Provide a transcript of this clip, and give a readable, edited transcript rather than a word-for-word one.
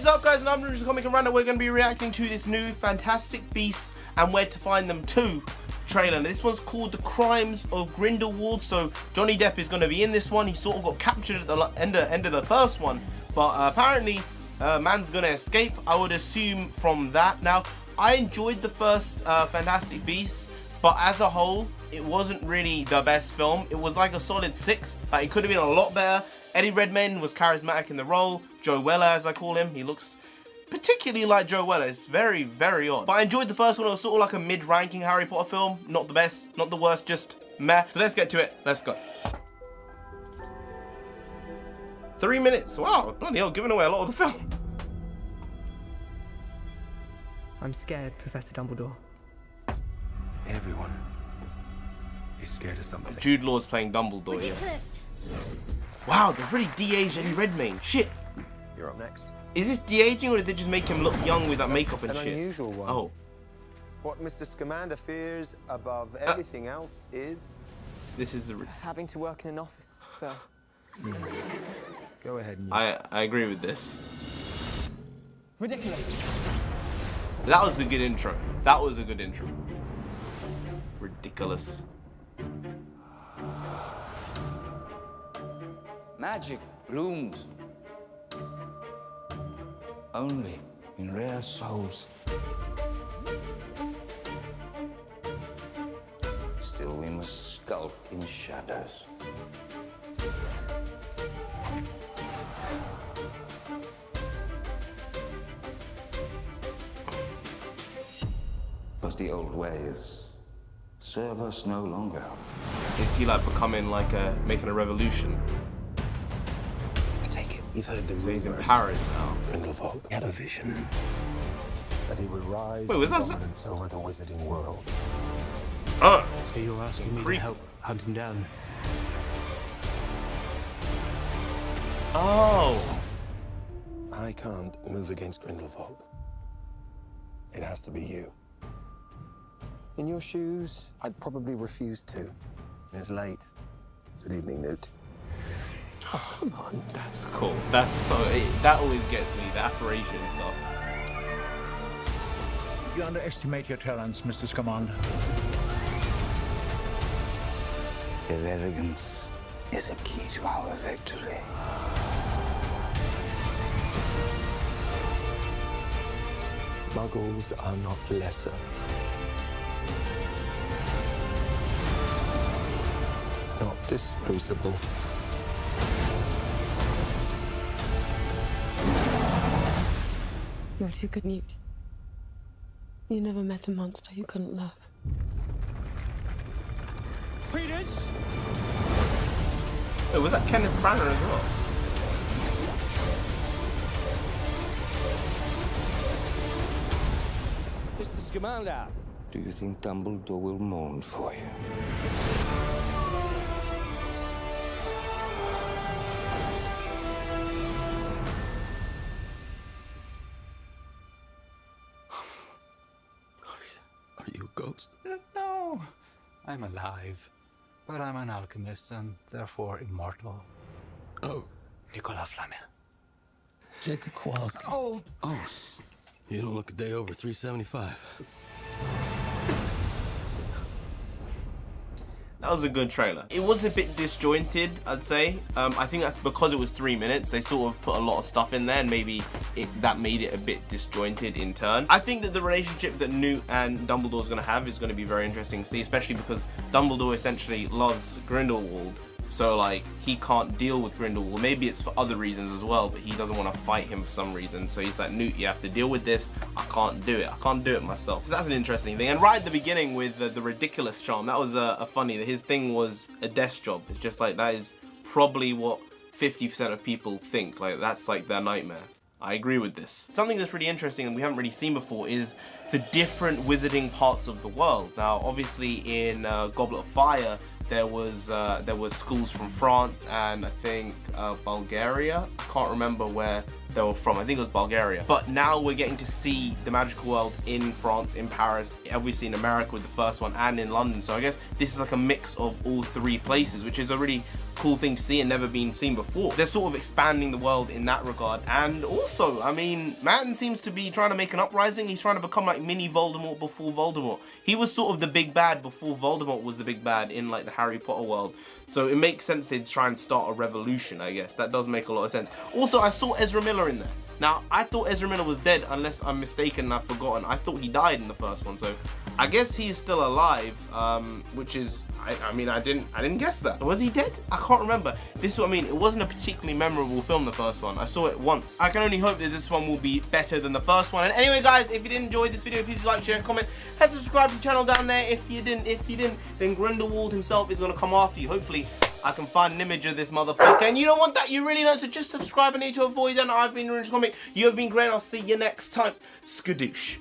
is up, guys? And I'm NarendraTheComic, and right now we're going to be reacting to this new Fantastic Beasts and Where to Find Them 2 trailer. And this one's called The Crimes of Grindelwald. So Johnny Depp is going to be in this one. He sort of got captured at the end of the first one, but apparently man's going to escape, I would assume, from that. Now, I enjoyed the first Fantastic Beasts, but as a whole, it wasn't really the best film. It was like a solid 6. Like, it could have been a lot better. Eddie Redmayne was charismatic in the role. Joe Weller, as I call him, he looks particularly like Joe Weller. It's very, very odd. But I enjoyed the first one. It was sort of like a mid-ranking Harry Potter film. Not the best, not the worst, just meh. So let's get to it. Let's go. 3 minutes. Wow, bloody hell, giving away a lot of the film. I'm scared, Professor Dumbledore. Everyone is scared of something. Jude Law's playing Dumbledore, yeah. Wow, they've really de-aged Eddie Redmayne. Shit. You're up next. Is this de-aging, or did they just make him look young with that makeup and an shit? Unusual one. Oh. What Mr. Scamander fears above everything else is... This is the... Having to work in an office, sir. Go ahead and... I agree with this. Ridiculous. That was a good intro. That was a good intro. Ridiculous. Magic blooms only in rare souls. Still, we must skulk in shadows. But the old ways serve us no longer. Is he like becoming like making a revolution? You've heard the So he's in rumors. Paris now. Grindelwald had a vision that he would rise Wait, to was that dominance over the wizarding world. Oh. So you're asking me to help hunt him down? Oh. I can't move against Grindelwald. It has to be you. In your shoes, I'd probably refuse to. It's late. Good evening, Newt. Oh, come on. That's cool. That's so... that always gets me, the apparition stuff. You underestimate your talents, Mr. Scamander. Their arrogance is a key to our victory. Muggles are not lesser. Not disposable. You're too good, Newt. You never met a monster you couldn't love. Credence! Wait, was that Kenneth Branagh as well? Mr. Scamander. Do you think Dumbledore will mourn for you? Are you a ghost? No, I'm alive. But I'm an alchemist and therefore immortal. Oh. Nicola Flamel. Jacob Kowalski. Oh. You don't look a day over 375. That was a good trailer. It was a bit disjointed, I'd say. I think that's because it was 3 minutes. They sort of put a lot of stuff in there, and maybe that made it a bit disjointed in turn. I think that the relationship that Newt and Dumbledore's going to have is going to be very interesting to see, especially because Dumbledore essentially loves Grindelwald. So, like, he can't deal with Grindelwald. Maybe it's for other reasons as well, but he doesn't want to fight him for some reason. So he's like, Newt, you have to deal with this. I can't do it. I can't do it myself. So that's an interesting thing. And right at the beginning with the ridiculous charm, that was a funny. His thing was a desk job. It's just like, that is probably what 50% of people think. Like, that's like their nightmare. I agree with this. Something that's really interesting and we haven't really seen before is the different wizarding parts of the world. Now, obviously in Goblet of Fire, there was schools from France and I think Bulgaria. I can't remember where they were from. I think it was Bulgaria. But now we're getting to see the magical world in France, in Paris, obviously in America with the first one, and in London. So I guess this is like a mix of all three places, which is a really cool thing to see and never been seen before. They're sort of expanding the world in that regard. And also, I mean, Martin seems to be trying to make an uprising. He's trying to become like mini Voldemort before Voldemort. He was sort of the big bad before Voldemort was the big bad in like the Harry Potter world. So it makes sense they'd try and start a revolution, I guess. That does make a lot of sense. Also, I saw Ezra Miller in there. Now, I thought Ezra Miller was dead, unless I'm mistaken and I've forgotten. I thought he died in the first one, so I guess he's still alive, which is, I mean, I didn't guess that. Was he dead? I can't remember. This is what I mean. It wasn't a particularly memorable film, the first one. I saw it once. I can only hope that this one will be better than the first one. And anyway, guys, if you did enjoy this video, please like, share, and comment, and subscribe to the channel down there. If you didn't, then Grindelwald himself is gonna come after you. Hopefully, I can find an image of this motherfucker. And you don't want that, you really don't, so just subscribe. I need to avoid that. I've been NarendraTheComic. You have been great. I'll see you next time. Skadoosh.